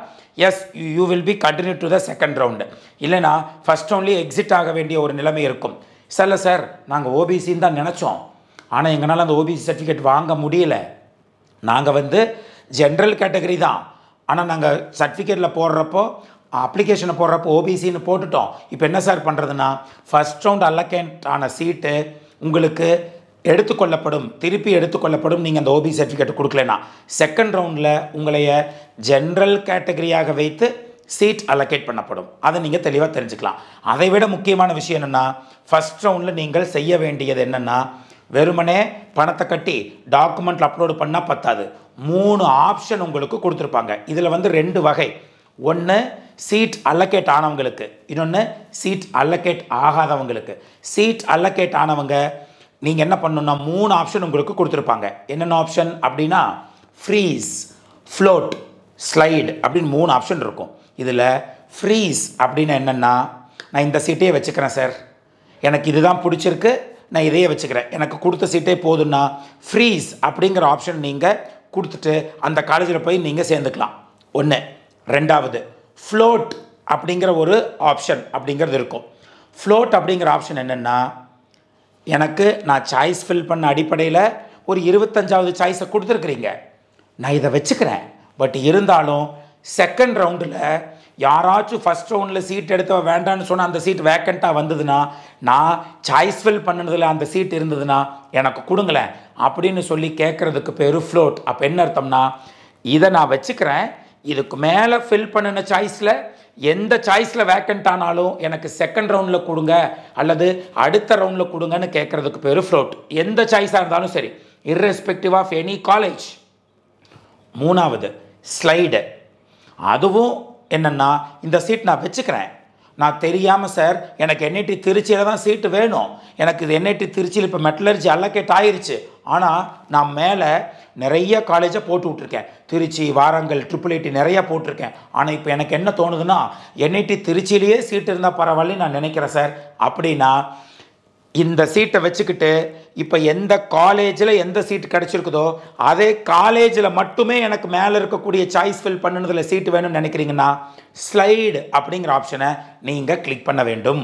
yes you will be continue to the second round. இல்லைனா ஃபஸ்ட் ரவுண்ட்லேயே எக்ஸிட் ஆக வேண்டிய ஒரு நிலைமை இருக்கும். சார் நாங்கள் ஓபிசின்னு தான் நினச்சோம், ஆனால் எங்களால் அந்த ஓபிசி சர்டிஃபிகேட் வாங்க முடியல. நாங்கள் வந்து ஜென்ரல் கேட்டகரி தான், ஆனால் நாங்கள் சர்டிஃபிகேட்டில் போடுறப்போ அப்ளிகேஷனை போடுறப்போ ஓபிசின்னு போட்டுட்டோம். இப்போ என்ன சார் பண்ணுறதுன்னா ஃபஸ்ட் ரவுண்ட் அல்லோகேட் ஆன சீட்டு உங்களுக்கு எடுத்துக்கொள்ளப்படும், திருப்பி எடுத்துக்கொள்ளப்படும். நீங்கள் அந்த ஓபிசி சர்டிஃபிகேட் கொடுக்கலனா செகண்ட் ரவுண்டில் உங்களைய ஜென்ரல் கேட்டகரியாக வைத்து சீட் அல்லோகேட் பண்ணப்படும். அதை நீங்கள் தெளிவாக தெரிஞ்சுக்கலாம். அதை விட முக்கியமான விஷயம் என்னென்னா ஃபஸ்ட் ரவுண்டில் நீங்கள் செய்ய வேண்டியது என்னென்னா வெறுமனே பணத்தை கட்டி டாக்குமெண்ட் அப்லோடு பண்ணால் பத்தாது. 3 ஆப்ஷன் உங்களுக்கு கொடுத்துருப்பாங்க. இதில் வந்து 2 வகை. ஒன்று சீட் அல்லோகேட் ஆனவங்களுக்கு, இன்னொன்று சீட் அல்லோகேட் ஆகாதவங்களுக்கு. சீட் அல்லோகேட் ஆனவங்க நீங்கள் என்ன பண்ணணும்னா 3 ஆப்ஷன் உங்களுக்கு கொடுத்துருப்பாங்க. என்னென்ன ஆப்ஷன் அப்படின்னா ஃப்ரீஸ், ஃப்ளோட், ஸ்லைடு அப்படின்னு 3 ஆப்ஷன் இருக்கும். இதில் ஃப்ரீஸ் அப்படின்னு என்னென்னா நான் இந்த சீட்டையே வச்சுக்கிறேன் சார், எனக்கு இதுதான் பிடிச்சிருக்கு, நான் இதையே வச்சுக்கிறேன், எனக்கு கொடுத்த சீட்டே போதுன்னா ஃப்ரீஸ் அப்படிங்கிற ஆப்ஷன் நீங்கள் கொடுத்துட்டு அந்த காலேஜில் போய் நீங்கள் சேர்ந்துக்கலாம். ஒன்று. ரெண்டாவது, ஃப்ளோட் அப்படிங்கிற ஒரு ஆப்ஷன் அப்படிங்கிறது இருக்கும். ஃப்ளோட் அப்படிங்கிற ஆப்ஷன் என்னென்னா, எனக்கு நான் சாய்ஸ் ஃபில் பண்ண அடிப்படையில் ஒரு 25வது சாய்ஸை கொடுத்துருக்குறீங்க, நான் இதை வச்சுக்கிறேன். பட் இருந்தாலும் செகண்ட் ரவுண்டில் யாராச்சும் ஃபஸ்ட் ரவுண்டில் சீட் எடுத்த வேண்டான்னு சொன்னால் அந்த சீட் வேக்கண்ட்டாக வந்ததுன்னா, நான் சாய்ஸ் ஃபில் பண்ணதில் அந்த சீட் இருந்ததுன்னா எனக்கு கொடுங்களேன் அப்படின்னு சொல்லி கேட்குறதுக்கு பேர் ஃப்ளோட். அப்போ என்ன அர்த்தம்னா, இதை நான் வச்சுக்கிறேன், இதுக்கு மேலே ஃபில் பண்ணின சாய்ஸில் எந்த சாய்ஸில் வேக்கண்ட் ஆனாலும் எனக்கு செகண்ட் ரவுண்டில் கொடுங்க அல்லது அடுத்த ரவுண்டில் கொடுங்கன்னு கேட்குறதுக்கு பேர் ஃப்ளோட். எந்த சாய்ஸாக இருந்தாலும் சரி, irrespective ஆஃப் எனி காலேஜ். மூணாவது, ஸ்லைடு. அதுவும் என்னென்னா, இந்த சீட் நான் வச்சுக்கிறேன், நான் தெரியாமல் சார் எனக்கு என்ஐடி திருச்சியில் தான் சீட்டு வேணும், எனக்கு இது என்ஐடி திருச்சியில் இப்போ மெட்டலர்ஜி அல்லக்கேட் ஆயிடுச்சு, ஆனால் நான் மேலே நிறைய காலேஜை போட்டு விட்ருக்கேன், திருச்சி, வாரங்கல், IIIT நிறையா போட்டிருக்கேன், ஆனால் இப்போ எனக்கு என்ன தோணுதுன்னா என்ஐடி திருச்சியிலேயே சீட்டு இருந்தால் பரவாயில்ல நான் நினைக்கிறேன் சார். அப்படின்னா இந்த சீட்டை வச்சுக்கிட்டு இப்போ எந்த காலேஜில் எந்த சீட் கிடச்சிருக்குதோ அதே காலேஜில் மட்டுமே எனக்கு மேலே இருக்கக்கூடிய சாய்ஸ் ஃபில் பண்ணினதில் சீட்டு வேணும்னு நினைக்கிறீங்கன்னா ஸ்லைடு அப்படிங்கிற ஆப்ஷனை நீங்கள் கிளிக் பண்ண வேண்டும்.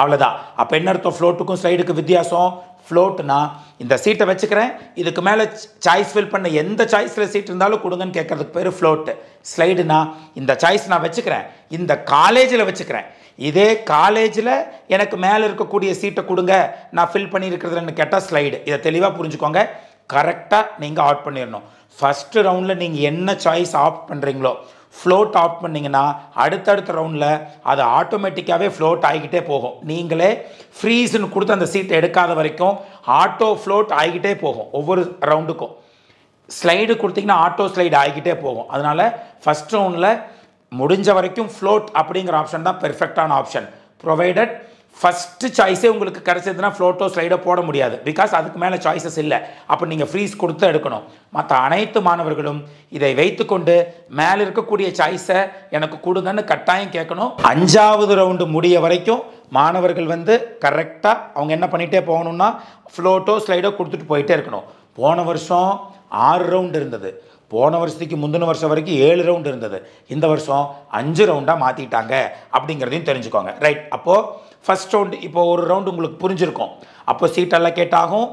அவ்வளோதான். அப்போ என்ன அர்த்தம், ஃப்ளோட்டுக்கும் ஸ்லைடுக்கு வித்தியாசம்? ஃப்ளோட்னா இந்த சீட்டை வச்சுக்கிறேன், இதுக்கு மேலே சாய்ஸ் ஃபில் பண்ண எந்த சாய்ஸில் சீட் இருந்தாலும் கொடுங்கன்னு கேட்குறதுக்கு பேர் ஃப்ளோட்டு. ஸ்லைடுனா இந்த சாய்ஸ் நான் வச்சுக்கிறேன், இந்த காலேஜில் வச்சுக்கிறேன், இதே காலேஜில் எனக்கு மேலே இருக்கக்கூடிய சீட்டை கொடுங்க நான் ஃபில் பண்ணியிருக்கிறதுன்னு கேட்டால் ஸ்லைடு. இதை தெளிவாக புரிஞ்சுக்கோங்க, கரெக்டாக நீங்கள் ஆட் பண்ணிடணும். ஃபஸ்ட்டு ரவுண்டில் நீங்கள் என்ன சாய்ஸ் ஆப்ட் பண்ணுறீங்களோ, ஃப்ளோட் ஆப்ட் பண்ணிங்கன்னா அடுத்தடுத்த ரவுண்டில் அது ஆட்டோமேட்டிக்காகவே ஃப்ளோட் ஆகிக்கிட்டே போகும். நீங்களே ஃப்ரீஸ்ன்னு கொடுத்து அந்த சீட்டை எடுக்காத வரைக்கும் ஆட்டோ ஃப்ளோட் ஆகிக்கிட்டே போகும். ஒவ்வொரு ரவுண்டுக்கும் ஸ்லைடு கொடுத்தீங்கன்னா ஆட்டோ ஸ்லைடு ஆகிக்கிட்டே போகும். அதனால் ஃபஸ்ட் ரவுண்டில் முடிஞ்ச வரைக்கும் ஃப்ளோட் அப்படிங்கிற ஆப்ஷன் தான் பெர்ஃபெக்டான ஆப்ஷன். ப்ரொவைடட் ஃபஸ்ட்டு சாய்ஸே உங்களுக்கு கிடச்சதுன்னா ஃப்ளோட்டோ ஸ்லைடோ போட முடியாது, பிகாஸ் அதுக்கு மேலே சாய்ஸஸ் இல்லை. அப்போ நீங்கள் ஃப்ரீஸ் கொடுத்து எடுக்கணும். மற்ற அனைத்து மாணவர்களும் இதை வைத்துக்கொண்டு மேலே இருக்கக்கூடிய சாய்ஸை எனக்கு கொடுங்கன்னு கட்டாயம் கேட்கணும். 5வது ரவுண்டு முடிய வரைக்கும் மாணவர்கள் கரெக்டாக அவங்க என்ன பண்ணிகிட்டே போகணும்னா ஃப்ளோட்டோ ஸ்லைடோ கொடுத்துட்டு போயிட்டே இருக்கணும். போன வருஷம் 6 ரவுண்டு இருந்தது, போன வருஷத்துக்கு முந்தின வருஷம் வரைக்கும் 7 ரவுண்டு இருந்தது, இந்த வருஷம் 5 ரவுண்டாக மாற்றிட்டாங்க அப்படிங்கிறதையும் தெரிஞ்சுக்கோங்க. ரைட். அப்போது ஃபஸ்ட் ரவுண்டு இப்போ ஒரு ரவுண்டு உங்களுக்கு புரிஞ்சிருக்கும். அப்போ சீட் அல்லோகேட் ஆகும்,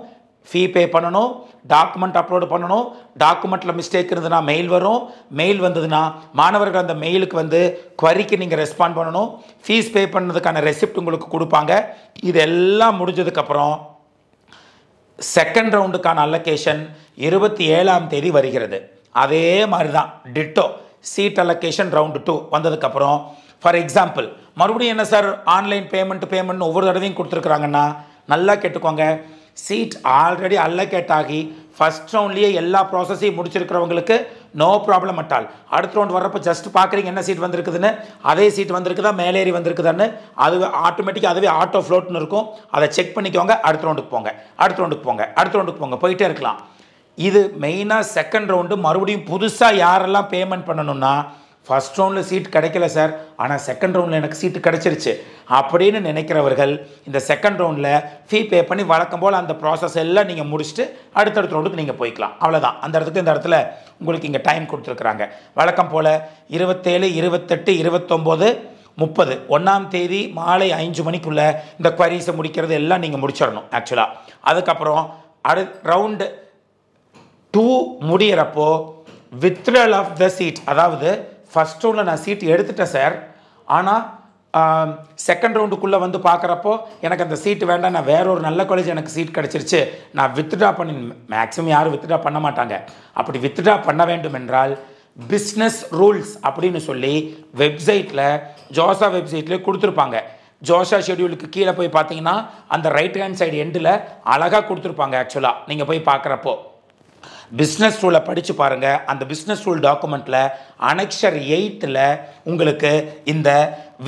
ஃபீ பே பண்ணணும், டாக்குமெண்ட் அப்லோடு பண்ணணும், டாக்குமெண்ட்டில் மிஸ்டேக் இருந்ததுன்னா மெயில் வரும், மெயில் வந்ததுன்னா மாணவர்கள் அந்த மெயிலுக்கு குவரிக்கு நீங்கள் ரெஸ்பாண்ட் பண்ணணும், ஃபீஸ் பே பண்ணதுக்கான ரெசிப்ட் உங்களுக்கு கொடுப்பாங்க. இதெல்லாம் முடிஞ்சதுக்கப்புறம் செகண்ட் ரவுண்டுக்கான அல்லோகேஷன் 27ஆம் தேதி வருகிறது. அதே மாதிரி தான் டிட்டோ சீட் அல்லோகேஷன் ரவுண்டு 2 வந்ததுக்கப்புறம் ஃபார் எக்ஸாம்பிள் மறுபடியும் என்ன சார் ஆன்லைன் பேமெண்ட் ஒவ்வொரு தடவையும் கொடுத்துருக்குறாங்கன்னா நல்லா கேட்டுக்கோங்க. சீட் ஆல்ரெடி அல்லோகேட் ஆகி ஃபஸ்ட் ரவுண்ட்லேயே எல்லா ப்ராசஸையும் முடிச்சிருக்கிறவங்களுக்கு நோ ப்ராப்ளம் அட்டால். அடுத்த ரவுண்ட் வர்றப்போ ஜஸ்ட் பார்க்குறீங்க என்ன சீட் வந்திருக்குதுன்னு, அதே சீட் வந்திருக்குதா மேலேறி வந்திருக்குதான்னு, அது ஆட்டோமேட்டிக்காக அதுவே ஆட்டோ ஃப்ளோட்னு இருக்கும். அதை செக் பண்ணிக்கோங்க, அடுத்த ரவுண்டுக்கு போங்க, அடுத்த ரவுண்டுக்கு போங்க, போயிட்டே இருக்கலாம். இது மெயினாக செகண்ட் ரவுண்டு மறுபடியும் புதுசாக யாரெல்லாம் பேமெண்ட் பண்ணணும்னா, ஃபஸ்ட் ரவுண்டில் சீட் கிடைக்கல சார், ஆனால் செகண்ட் ரவுண்டில் எனக்கு சீட்டு கிடச்சிருச்சு அப்படின்னு நினைக்கிறவர்கள் இந்த செகண்ட் ரவுண்டில் ஃபீ பே பண்ணி வழக்கம் போல் அந்த ப்ராசஸ் எல்லாம் நீங்கள் முடிச்சுட்டு அடுத்தடுத்த ரவுண்டுக்கு நீங்கள் போய்க்கலாம். அவ்வளோதான். அந்த இடத்துக்கு இந்த இடத்துல உங்களுக்கு இங்கே டைம் கொடுத்துருக்குறாங்க. வழக்கம் போல் 27, 28, 29, 30 1ஆம் தேதி மாலை 5 மணிக்குள்ளே இந்த குவரிஸை முடிக்கிறது எல்லாம் நீங்கள் முடிச்சிடணும் ஆக்சுவலாக. அதுக்கப்புறம் ரவுண்டு 2 முடிகிறப்போ வித்ட்ரால் ஆஃப் த சீட், அதாவது ஃபஸ்ட் ரவுண்டில் நான் சீட் எடுத்துட்டேன் சார், ஆனால் செகண்ட் ரவுண்டுக்குள்ளே பார்க்குறப்போ எனக்கு அந்த சீட்டு வேண்டாம், நான் வேற ஒரு நல்ல காலேஜ் எனக்கு சீட் கிடச்சிருச்சு, நான் வித்ட்ரா பண்ணி, மேக்ஸிமம் யாரும் வித்ட்ரா பண்ண மாட்டாங்க. அப்படி வித்ட்ரா பண்ண வேண்டும் என்றால் பிஸ்னஸ் ரூல்ஸ் அப்படின்னு சொல்லி வெப்சைட்டில் ஜோசா வெப்சைட்லேயே கொடுத்துருப்பாங்க. ஜோசா ஷெடியூலுக்கு கீழே போய் பார்த்தீங்கன்னா அந்த ரைட் ஹேண்ட் சைடு எண்டில் அழகாக கொடுத்துருப்பாங்க. ஆக்சுவலாக நீங்கள் போய் பார்க்குறப்போ பிஸ்னஸ் ரூலை படித்து பாருங்கள். அந்த பிஸ்னஸ் ரூல் டாக்குமெண்ட்டில் அனெக்ஷர் 8ல் உங்களுக்கு இந்த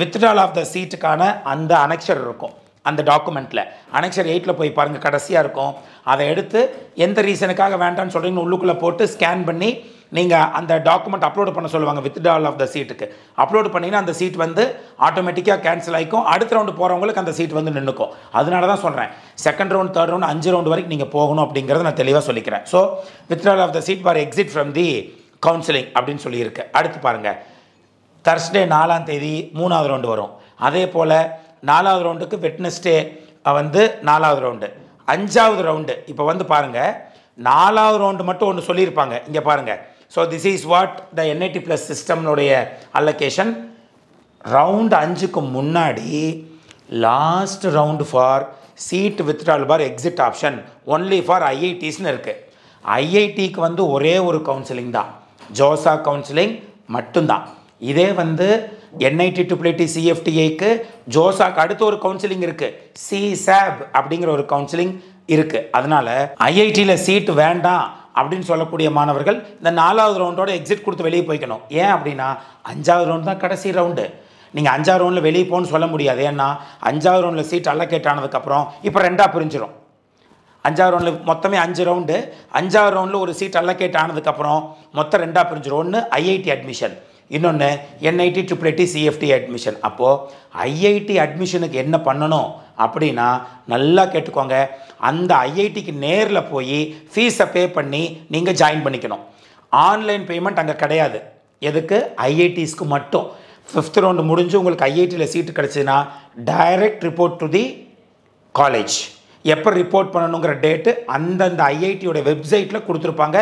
வித்ட்ரால் ஆஃப் த சீட்டுக்கான அந்த அனெக்ஷர் இருக்கும். அந்த டாக்குமெண்ட்டில் அனெக்ஷர் 8ல் போய் பாருங்கள், கடைசியாக இருக்கும். அதை எடுத்து எந்த ரீசனுக்காக வேண்டான்னு சொல்கிறீங்கன்னு உள்ளுக்குள்ளே போட்டு ஸ்கேன் பண்ணி நீங்கள் அந்த டாக்குமெண்ட் அப்லோட் பண்ண சொல்லுவாங்க வித்ட்ராவல் ஆஃப் த சீட்டுக்கு. அப்லோட் பண்ணிங்கன்னா அந்த சீட் வந்து ஆட்டோமேட்டிக்காக கேன்சல் ஆகிக்கும். அடுத்த ரவுண்டு போகிறவங்களுக்கு அந்த சீட் வந்து நின்றுக்கும். அதனால தான் சொல்கிறேன் second round, third round, 5 round வரைக்கும் நீங்கள் போகணும் அப்படிங்கிறத நான் தெளிவாக சொல்லிக்கிறேன். So withdrawal of the seat for exit from the counselling அப்படின்னு சொல்லியிருக்கு. அடுத்து பாருங்கள், தர்ஸ்டே 4ஆம் தேதி 3வது ரவுண்டு வரும். அதே போல் 4வது ரவுண்டுக்கு வெட்னஸ்டே வந்து 4வது ரவுண்டு. 5வது ரவுண்டு இப்போ வந்து பாருங்கள், 4வது ரவுண்டு மட்டும் ஒன்று சொல்லியிருப்பாங்க. இங்கே பாருங்கள். So this is what the NIT plus சிஸ்டம்னுடைய அலோகேஷன். ரவுண்டு 5க்கு முன்னாடி last round for seat withdrawal for exit option only for IITஸ்னு இருக்குது. IITக்கு வந்து ஒரே ஒரு கவுன்சிலிங் தான், ஜோசா கவுன்சிலிங் மட்டும்தான். இதே வந்து NIT IIIT CFTAக்கு ஜோசாக்கு அடுத்து ஒரு கவுன்சிலிங் இருக்குது, CSAB அப்படிங்கிற ஒரு கவுன்சிலிங் இருக்குது. அதனால் IITயில் சீட்டு வேண்டாம் அப்படின்னு சொல்லக்கூடிய மாணவர்கள் இந்த 4வது ரவுண்டோட எக்ஸிட் கொடுத்து வெளியே போய்க்கணும். ஏன் அப்படின்னா 5வது ரவுண்டு தான் கடைசி ரவுண்டு. நீங்கள் 5வது ரவுண்டில் வெளியே போகணும்னு சொல்ல முடியாது. ஏன்னா 5வது ரவுண்டில் சீட் அலோகேட் ஆனதுக்கப்புறம் இப்போ 2ஆக பிரிஞ்சிடும். 5வது ரவுண்டில் மொத்தமே 5 ரவுண்டு. 5வது ரவுண்டில் ஒரு சீட் அலோகேட் ஆனதுக்கப்புறம் மொத்தம் 2ஆக பிரிஞ்சிடும். ஒன்று IIT அட்மிஷன், இன்னொன்று NIT IIIT CFT அட்மிஷன். அப்போது IIT அட்மிஷனுக்கு என்ன பண்ணணும் அப்படின்னா நல்லா கேட்டுக்கோங்க, அந்த IITக்கு நேரில் போய் ஃபீஸை பே பண்ணி நீங்கள் ஜாயின் பண்ணிக்கணும். ஆன்லைன் பேமெண்ட் அங்கே கிடையாது. எதுக்கு? IITஸ்க்கு மட்டும். 5th ரவுண்டு முடிஞ்சு உங்களுக்கு IITயில் சீட்டு கிடச்சிதுன்னா direct report to the college. எப்போ ரிப்போர்ட் பண்ணணுங்கிற டேட்டு அந்தந்த IITயோட வெப்சைட்டில் கொடுத்துருப்பாங்க.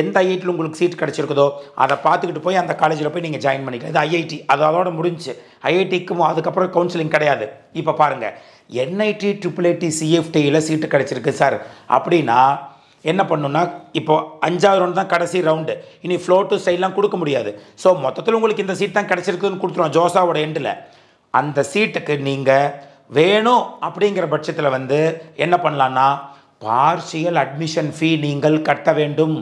எந்த IITயில் உங்களுக்கு சீட் கிடச்சிருக்குதோ அதை பார்த்துக்கிட்டு போய் அந்த காலேஜில் போய் நீங்கள் ஜாயின் பண்ணிக்கலாம். இது IIT, அதோட முடிஞ்சு. IITக்கும் அதுக்கப்புறம் கவுன்சிலிங் கிடையாது. இப்போ பாருங்கள், NIT IIIT CFTயில் சீட்டு கிடச்சிருக்கு சார் அப்படின்னா என்ன பண்ணணும்னா, இப்போது 5வது ரவுண்டு தான் கடைசி ரவுண்டு. இனி ஃப்ளோ டு ஸ்டைல்லாம் கொடுக்க முடியாது. ஸோ மொத்தத்தில் உங்களுக்கு இந்த சீட் தான் கிடச்சிருக்குதுன்னு கொடுத்துருவோம் ஜோசாவோட எண்டில். அந்த சீட்டுக்கு நீங்கள் வேணும் அப்படிங்கிற பட்சத்தில் வந்து என்ன பண்ணலான்னா பார்ஷியல் அட்மிஷன் ஃபீ நீங்கள் கட்ட வேண்டும்.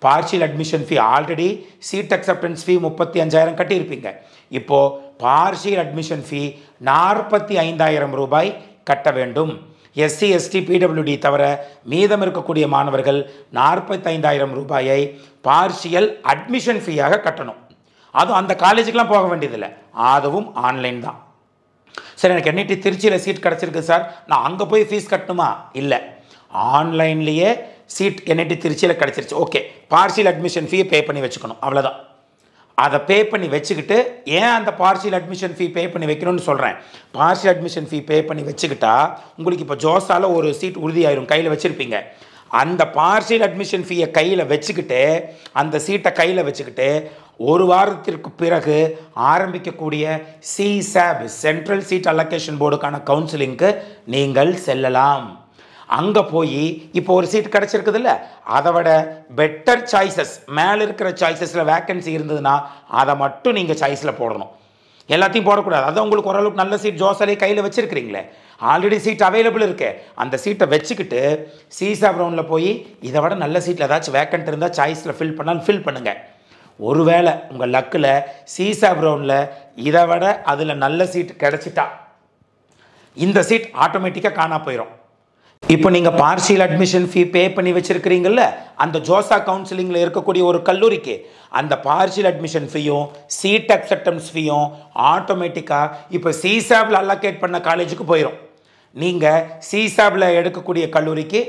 Partial admission fee already seat acceptance fee 35,000 கட்டியிருப்பீங்க. இப்போது பார்ஷியல் அட்மிஷன் ஃபீ 45,000 ரூபாய் கட்ட வேண்டும். SC ST PWD தவிர மீதம் இருக்கக்கூடிய மாணவர்கள் 45,000 ரூபாயை பார்ஷியல் அட்மிஷன் ஃபீயாக கட்டணும். அதுவும் அந்த காலேஜுக்கெலாம் போக வேண்டியதில்லை, அதுவும் ஆன்லைன் தான். சார் எனக்கு NIT திருச்சியில் சீட் கிடச்சிருக்கு சார், நான் அங்கே போய் ஃபீஸ் கட்டணுமா? இல்லை, ஆன்லைன்லேயே சீட் NIT திருச்சியில் கிடச்சிருச்சு. ஓகே, பார்ஷியல் அட்மிஷன் ஃபீயை பே பண்ணி வச்சுக்கணும், அவ்வளோதான். அதை பே பண்ணி வச்சுக்கிட்டு, ஏன் அந்த பார்ஷியல் அட்மிஷன் ஃபீ பே பண்ணி வைக்கணும்னு சொல்கிறேன். பார்ஷியல் அட்மிஷன் ஃபீ பே பண்ணி வச்சுக்கிட்டா உங்களுக்கு இப்போ ஜோசாவில் ஒரு சீட் உறுதியாயிரும், கையில் வச்சுருப்பீங்க. அந்த பார்ஷியல் அட்மிஷன் ஃபீயை கையில் வச்சுக்கிட்டு, அந்த சீட்டை கையில் வச்சுக்கிட்டு ஒரு வாரத்திற்கு பிறகு ஆரம்பிக்கக்கூடிய CSAB சென்ட்ரல் சீட் அலோகேஷன் போர்டுக்கான கவுன்சிலிங்க்கு நீங்கள் செல்லலாம். அங்கே போய் இப்போ ஒரு சீட் கிடச்சிருக்குதுல்ல, அதை விட பெட்டர் சாய்ஸஸ் மேலே இருக்கிற சாய்ஸஸில் வேக்கன்சி இருந்ததுன்னா அதை மட்டும் நீங்கள் சாய்ஸில் போடணும், எல்லாத்தையும் போடக்கூடாது. அதான் உங்களுக்கு ஓரளவுக்கு நல்ல சீட் ஜோசாலே கையில் வச்சுருக்கிறீங்களே, ஆல்ரெடி சீட் அவைலபிள் இருக்கு, அந்த சீட்டை வச்சுக்கிட்டு CSAB ரவுண்டில் போய் இதை விட நல்ல சீட்டில் ஏதாச்சும் வேக்கன்ட் இருந்தால் சாய்ஸில் ஃபில் பண்ணாலும் ஃபில் பண்ணுங்கள். ஒருவேளை உங்கள் லக்கில் CSAB ரவுண்டில் இதை விட அதில் நல்ல சீட் கிடச்சிட்டா இந்த சீட் ஆட்டோமேட்டிக்காக காணா போயிடும். இப்போ நீங்கள் பார்ஷியல் அட்மிஷன் ஃபீ பே பண்ணி வச்சுருக்கிறீங்கள, அந்த ஜோசா கவுன்சிலிங்கில் இருக்கக்கூடிய ஒரு கல்லூரிக்கு அந்த பார்ஷியல் அட்மிஷன் ஃபீயும் சீட் அக்செப்டன்ஸ் ஃபீயும் ஆட்டோமேட்டிக்காக இப்போ CSABல அலோகேட் பண்ண காலேஜுக்கு போயிடும். நீங்கள் CSABல எடுக்கக்கூடிய கல்லூரிக்கு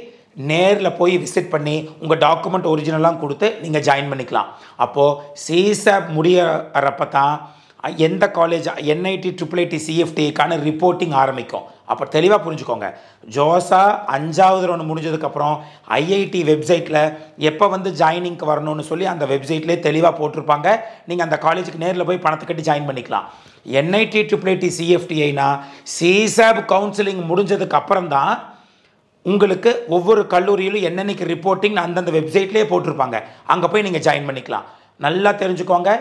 நேரில் போய் விசிட் பண்ணி உங்கள் டாக்குமெண்ட் ஒரிஜினலாம் கொடுத்து நீங்கள் ஜாயின் பண்ணிக்கலாம். அப்போது CSAB முடியறப்ப தான் எந்த காலேஜ் NIT IIIT CFTக்கான ரிப்போர்ட்டிங் ஆரம்பிக்கும். அப்போ தெளிவாக புரிஞ்சுக்கோங்க, ஜோசா 5வது ரவுண்டு முடிஞ்சதுக்கப்புறம் IIT வெப்சைட்டில் எப்போ வந்து ஜாயினிங்க்கு வரணும்னு சொல்லி அந்த வெப்சைட்லேயே தெளிவாக போட்டிருப்பாங்க. நீங்கள் அந்த காலேஜுக்கு நேரில் போய் பணத்தை கட்டி ஜாயின் பண்ணிக்கலாம். NIT IIIT CFTனா CSAB கவுன்சிலிங் முடிஞ்சதுக்கு அப்புறம் தான் உங்களுக்கு ஒவ்வொரு கல்லூரியிலும் என்னென்னைக்கு ரிப்போர்ட்டிங் அந்தந்த வெப்சைட்லேயே போட்டிருப்பாங்க, அங்கே போய் நீங்கள் ஜாயின் பண்ணிக்கலாம். நல்லா தெரிஞ்சுக்கோங்க,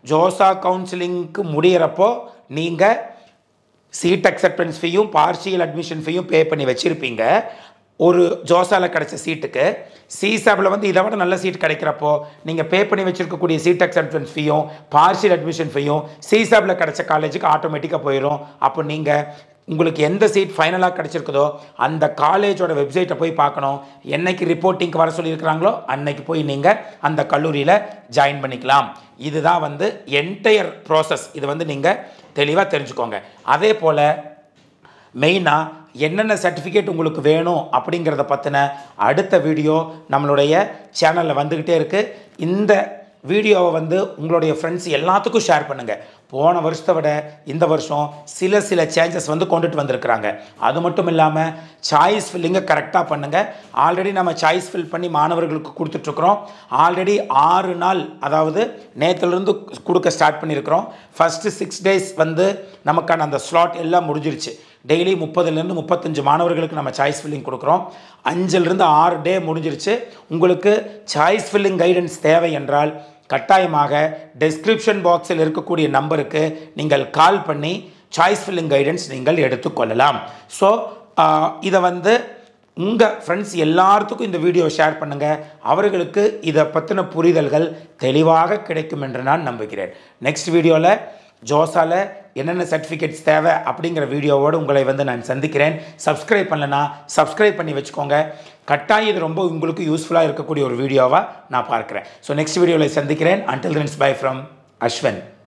ஜோசா கவுன்சிலிங்க்கு முடிகிறப்போ நீங்கள் சீட் அக்செப்டன்ஸ் ஃபீயும் பார்ஷியல் அட்மிஷன் ஃபீயும் பே பண்ணி வச்சுருப்பீங்க. ஒரு ஜோசாவில் கிடைச்ச சீட்டுக்கு CSABல வந்து இதை விட நல்ல சீட் கிடைக்கிறப்போ நீங்கள் பே பண்ணி வச்சுருக்கக்கூடிய சீட் அக்செப்டன்ஸ் ஃபீயும் பார்ஷியல் அட்மிஷன் ஃபீயும் CSABல கிடைச்ச காலேஜுக்கு ஆட்டோமேட்டிக்காக போயிடும். அப்போ நீங்கள் உங்களுக்கு எந்த சீட் ஃபைனலாக கிடச்சிருக்குதோ அந்த காலேஜோட வெப்சைட்டை போய் பார்க்கணும். என்னைக்கு ரிப்போர்ட்டிங்க்கு வர சொல்லியிருக்கிறாங்களோ அன்னைக்கு போய் நீங்கள் அந்த கல்லூரியில் ஜாயின் பண்ணிக்கலாம். இதுதான் வந்து என்டையர் ப்ராசஸ். இது வந்து நீங்கள் தெளிவாக தெரிஞ்சுக்கோங்க. அதே போல் மெயினாக என்னென்ன சர்டிஃபிகேட் உங்களுக்கு வேணும் அப்படிங்கிறத பற்றின அடுத்த வீடியோ நம்மளுடைய சேனலில் வந்துக்கிட்டே இருக்குது. இந்த வீடியோவை வந்து உங்களுடைய ஃப்ரெண்ட்ஸ் எல்லாத்துக்கும் ஷேர் பண்ணுங்கள். போன வருஷத்தை விட இந்த வருஷம் சில சேஞ்சஸ் வந்து கொண்டுட்டு வந்திருக்கிறாங்க. அது மட்டும் இல்லாமல் சாய்ஸ் ஃபில்லிங்கை கரெக்டாக பண்ணுங்கள். ஆல்ரெடி நம்ம சாய்ஸ் ஃபில் பண்ணி மாணவர்களுக்கு கொடுத்துட்ருக்குறோம். ஆல்ரெடி 6 நாள், அதாவது நேற்றுலேருந்து கொடுக்க ஸ்டார்ட் பண்ணியிருக்கிறோம். ஃபஸ்ட்டு 6 days வந்து நமக்கான அந்த ஸ்லாட் எல்லாம் முடிஞ்சிருச்சு. டெய்லி 30லேருந்து 35 மாணவர்களுக்கு நம்ம சாய்ஸ் ஃபில்லிங் கொடுக்குறோம். 5லேருந்து 6 டே முடிஞ்சிருச்சு. உங்களுக்கு சாய்ஸ் ஃபில்லிங் கைடன்ஸ் தேவை என்றால் கட்டாயமாக டெஸ்கிரிப்ஷன் பாக்ஸில் இருக்கக்கூடிய நம்பருக்கு நீங்கள் கால் பண்ணி சாய்ஸ் ஃபில்லிங் கைடன்ஸ் நீங்கள் எடுத்துக்கொள்ளலாம். ஸோ இதை வந்து உங்கள் ஃப்ரெண்ட்ஸ் எல்லாத்துக்கும் இந்த வீடியோ ஷேர் பண்ணுங்கள். அவர்களுக்கு இதை பற்றின புரிதல்கள் தெளிவாக கிடைக்கும் என்று நான் நம்புகிறேன். நெக்ஸ்ட் வீடியோவில் ஜோஸால் என்னென்ன சர்டிஃபிகேட்ஸ் தேவை அப்படிங்கிற வீடியோவோடு உங்களை வந்து நான் சந்திக்கிறேன். சப்ஸ்கிரைப் பண்ணலன்னா சப்ஸ்கிரைப் பண்ணி வச்சுக்கோங்க. கட்டாயம் இது ரொம்ப உங்களுக்கு யூஸ்ஃபுல்லாக இருக்கக்கூடிய ஒரு வீடியோவாக நான் பார்க்குறேன். ஸோ நெக்ஸ்ட் வீடியோவில் சந்திக்கிறேன். Until then by from Ashwin.